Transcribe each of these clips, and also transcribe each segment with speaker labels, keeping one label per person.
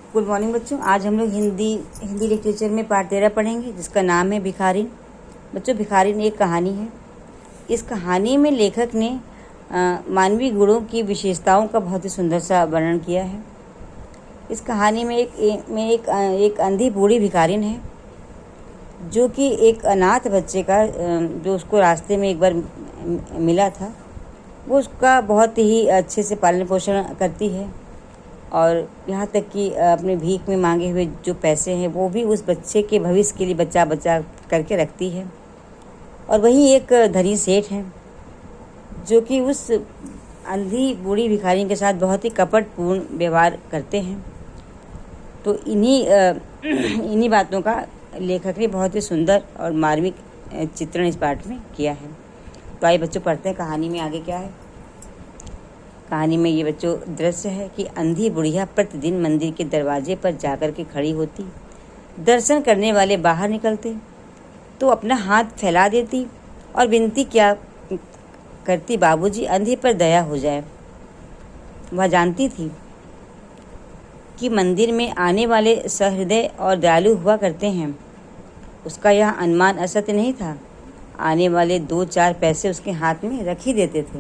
Speaker 1: Good morning बच्चों। आज हम लोग हिंदी लिटरेचर में पाठ 13 पढ़ेंगे, जिसका नाम है भिखारिन। बच्चों, भिखारिन एक कहानी है। इस कहानी में लेखक ने मानवीय गुणों की विशेषताओं का बहुत ही सुंदर सा वर्णन किया है। इस कहानी में एक अंधी बूढ़ी भिखारिन है, जो कि एक अनाथ बच्चे का जो उसको रास्ते में एक बार मिला था, वो उसका बहुत ही अच्छे से पालन पोषण करती है, और यहाँ तक कि अपने भीख में मांगे हुए जो पैसे हैं वो भी उस बच्चे के भविष्य के लिए बचा बचा करके रखती है। और वहीं एक धनी सेठ हैं, जो कि उस अंधी बूढ़ी भिखारी के साथ बहुत ही कपटपूर्ण व्यवहार करते हैं। तो इन्हीं बातों का लेखक ने बहुत ही सुंदर और मार्मिक चित्रण इस पाठ में किया है। तो आइए बच्चों, पढ़ते हैं कहानी में आगे क्या है। कहानी में ये बच्चों दृश्य है कि अंधी बुढ़िया प्रतिदिन मंदिर के दरवाजे पर जाकर के खड़ी होती। दर्शन करने वाले बाहर निकलते तो अपना हाथ फैला देती और विनती क्या करती, बाबूजी अंधे पर दया हो जाए। वह जानती थी कि मंदिर में आने वाले सहृदय और दयालु हुआ करते हैं। उसका यह अनुमान असत्य नहीं था। आने वाले 2-4 पैसे उसके हाथ में रख ही देते थे।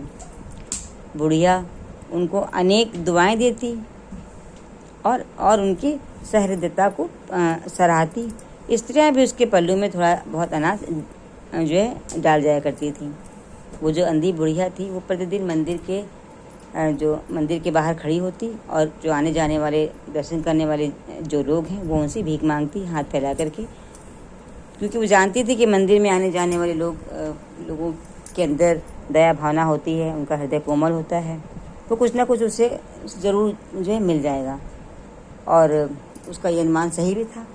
Speaker 1: बुढ़िया उनको अनेक दुआएं देती और उनकी सहृदयता को सराहती। स्त्रियां भी उसके पल्लू में थोड़ा बहुत अनाज जो है डाल जाया करती थी। वो जो अंधी बुढ़िया थी, वो प्रतिदिन मंदिर के बाहर खड़ी होती, और जो आने जाने वाले दर्शन करने वाले जो लोग हैं वो उनसे भीख मांगती हाथ फैला करके, क्योंकि वो जानती थी कि मंदिर में आने जाने वाले लोगों के अंदर दया भावना होती है, उनका हृदय कोमल होता है, तो कुछ ना कुछ उसे ज़रूर जो है मिल जाएगा। और उसका ये अनुमान सही भी था।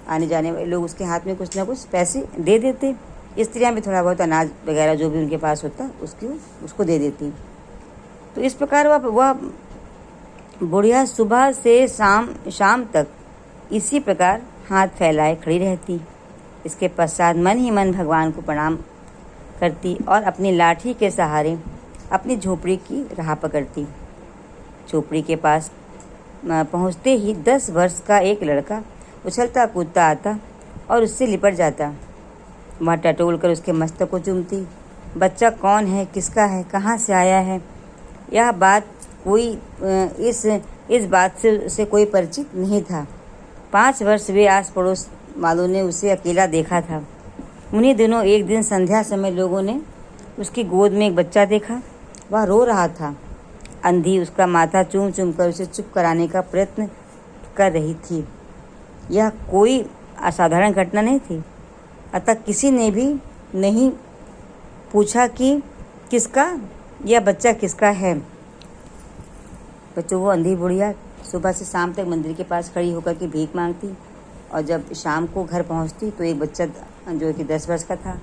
Speaker 1: आने जाने वाले लोग उसके हाथ में कुछ ना कुछ पैसे दे देते। स्त्रियां भी थोड़ा बहुत अनाज वगैरह जो भी उनके पास होता उसको दे देती। तो इस प्रकार वह बुढ़िया सुबह से शाम तक इसी प्रकार हाथ फैलाए खड़ी रहती। इसके पश्चात मन ही मन भगवान को प्रणाम करती और अपनी लाठी के सहारे अपनी झोपड़ी की राह पकड़ती। झोपड़ी के पास पहुंचते ही 10 वर्ष का एक लड़का उछलता कूदता आता और उससे लिपट जाता। वह टटोल कर उसके मस्तक को चूमती। बच्चा कौन है, किसका है, कहाँ से आया है, यह बात कोई इस बात से कोई परिचित नहीं था। 5 वर्ष वे आस पड़ोस वालों ने उसे अकेला देखा था। उन्हीं दिनों एक दिन संध्या समय लोगों ने उसकी गोद में एक बच्चा देखा। वह रो रहा था। अंधी उसका माथा चूम चूम कर उसे चुप कराने का प्रयत्न कर रही थी। यह कोई असाधारण घटना नहीं थी, अतः किसी ने भी नहीं पूछा कि यह बच्चा किसका है। बच्चों, वो अंधी बुढ़िया सुबह से शाम तक मंदिर के पास खड़ी होकर के भीख मांगती, और जब शाम को घर पहुंचती तो एक बच्चा जो कि 10 वर्ष का था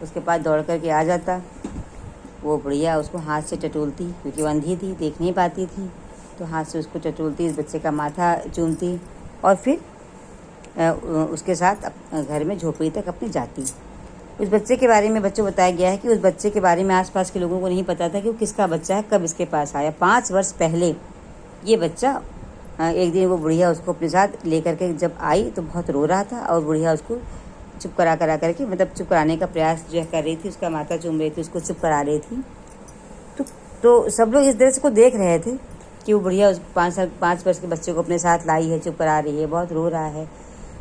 Speaker 1: उसके पास दौड़ करके आ जाता। वो बुढ़िया उसको हाथ से टटोलती, क्योंकि वो अंधी थी, देख नहीं पाती थी, तो हाथ से उसको टटोलती, इस बच्चे का माथा चूमती और फिर उसके साथ घर में झोपड़ी तक अपनी जाती। उस बच्चे के बारे में बच्चों बताया गया है कि उस बच्चे के बारे में आसपास के लोगों को नहीं पता था कि वो किसका बच्चा है, कब इसके पास आया। 5 वर्ष पहले ये बच्चा एक दिन वो बुढ़िया उसको अपने साथ लेकर के जब आई तो बहुत रो रहा था, और बुढ़िया उसको चुप करा करके मतलब चुप कराने का प्रयास जो है कर रही थी, उसका माथा चूम रही थी, उसको चुप करा रही थी। तो सब लोग इस दृश्य को देख रहे थे कि वो बुढ़िया उस 5 वर्ष के बच्चे को अपने साथ लाई है, चुप करा रही है, बहुत रो रहा है।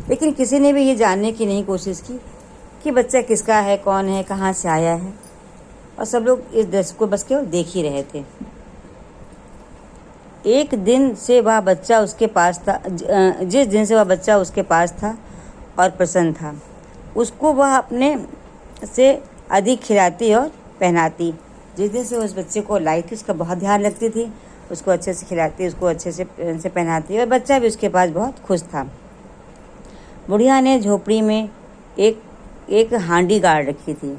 Speaker 1: लेकिन किसी ने भी ये जानने की नहीं कोशिश की कि बच्चा किसका है, कौन है, कहाँ से आया है, और सब लोग इस दृश्य को बस केवल देख ही रहे थे। एक दिन से वह बच्चा उसके पास था, जिस दिन से वह बच्चा उसके पास था और प्रसन्न था, उसको वह अपने से अधिक खिलाती और पहनाती। जिस दिन से उस बच्चे को लाई थी उसका बहुत ध्यान रखती थी, उसको अच्छे से खिलाती, उसको अच्छे से पहनाती, और बच्चा भी उसके पास बहुत खुश था। बुढ़िया ने झोपड़ी में एक हांडी गाड़ रखी थी।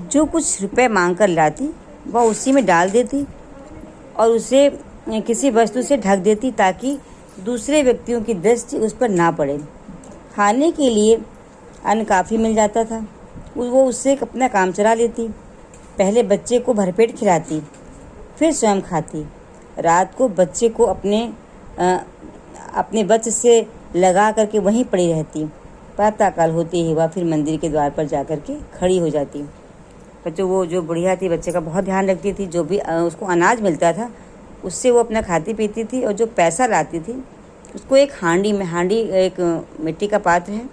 Speaker 1: जो कुछ रुपए मांग कर लाती वह उसी में डाल देती और उसे किसी वस्तु से ढक देती, ताकि दूसरे व्यक्तियों की दृष्टि उस पर ना पड़े। खाने के लिए अन्न काफ़ी मिल जाता था। वो उससे अपना काम चला लेती। पहले बच्चे को भरपेट खिलाती, फिर स्वयं खाती। रात को बच्चे को अपने वस्त्र से लगा करके वहीं पड़ी रहती। प्रातःकाल होते ही वह फिर मंदिर के द्वार पर जा कर के खड़ी हो जाती। बच्चों, वो जो बुढ़िया थी बच्चे का बहुत ध्यान रखती थी। जो भी उसको अनाज मिलता था उससे वो अपना खाती पीती थी, और जो पैसा लाती थी उसको एक हांडी एक मिट्टी का पात्र है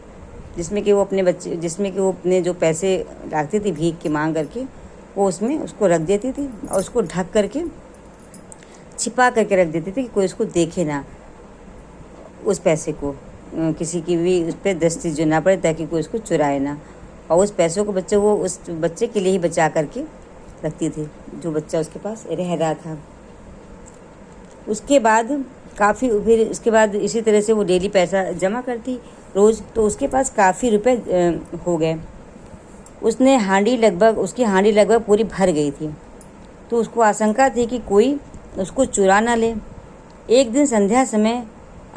Speaker 1: जिसमें कि वो अपने जो पैसे लाती थी भीख की मांग करके, वो उसमें उसको रख देती थी और उसको ढक करके छिपा करके रख देती थी कि कोई उसको देखे ना, उस पैसे को किसी की भी उस पर दस्ती जो ना पड़े, ताकि कोई उसको चुराए ना। और उस पैसों को वो उस बच्चे के लिए ही बचा करके रखती थी जो बच्चा उसके पास रह रहा था। उसके बाद उसके बाद इसी तरह से वो डेली पैसा जमा करती रोज़, तो उसके पास काफ़ी रुपए हो गए। उसकी हांडी लगभग पूरी भर गई थी, तो उसको आशंका थी कि कोई उसको चुरा ना ले। एक दिन संध्या समय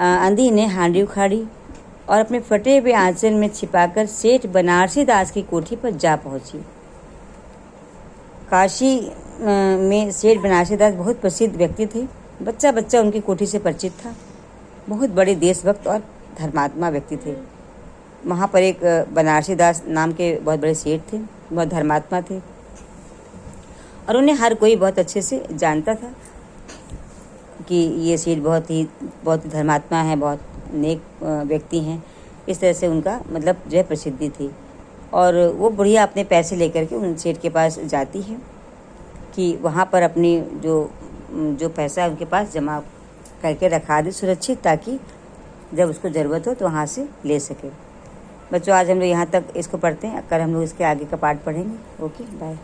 Speaker 1: आंधी ने हांडी उखाड़ी और अपने फटे हुए आंचल में छिपाकर सेठ बनारसी दास की कोठी पर जा पहुंची। काशी में सेठ बनारसी दास बहुत प्रसिद्ध व्यक्ति थे। बच्चा बच्चा उनकी कोठी से परिचित था। बहुत बड़े देशभक्त और धर्मात्मा व्यक्ति थे। वहाँ पर एक बनारसी दास नाम के बहुत बड़े सेठ थे, बहुत धर्मात्मा थे, और उन्हें हर कोई बहुत अच्छे से जानता था कि ये सेठ बहुत ही धर्मात्मा है, बहुत नेक व्यक्ति हैं। इस तरह से उनका मतलब जो है प्रसिद्धि थी। और वो बुढ़िया अपने पैसे लेकर के उन सेठ के पास जाती है कि वहाँ पर अपनी जो पैसा है उनके पास जमा करके रखा दे सुरक्षित, ताकि जब उसको ज़रूरत हो तो वहाँ से ले सके। बच्चों, आज हम लोग यहाँ तक इसको पढ़ते हैं। कल हम लोग इसके आगे का पाठ पढ़ेंगे। Okay, bye.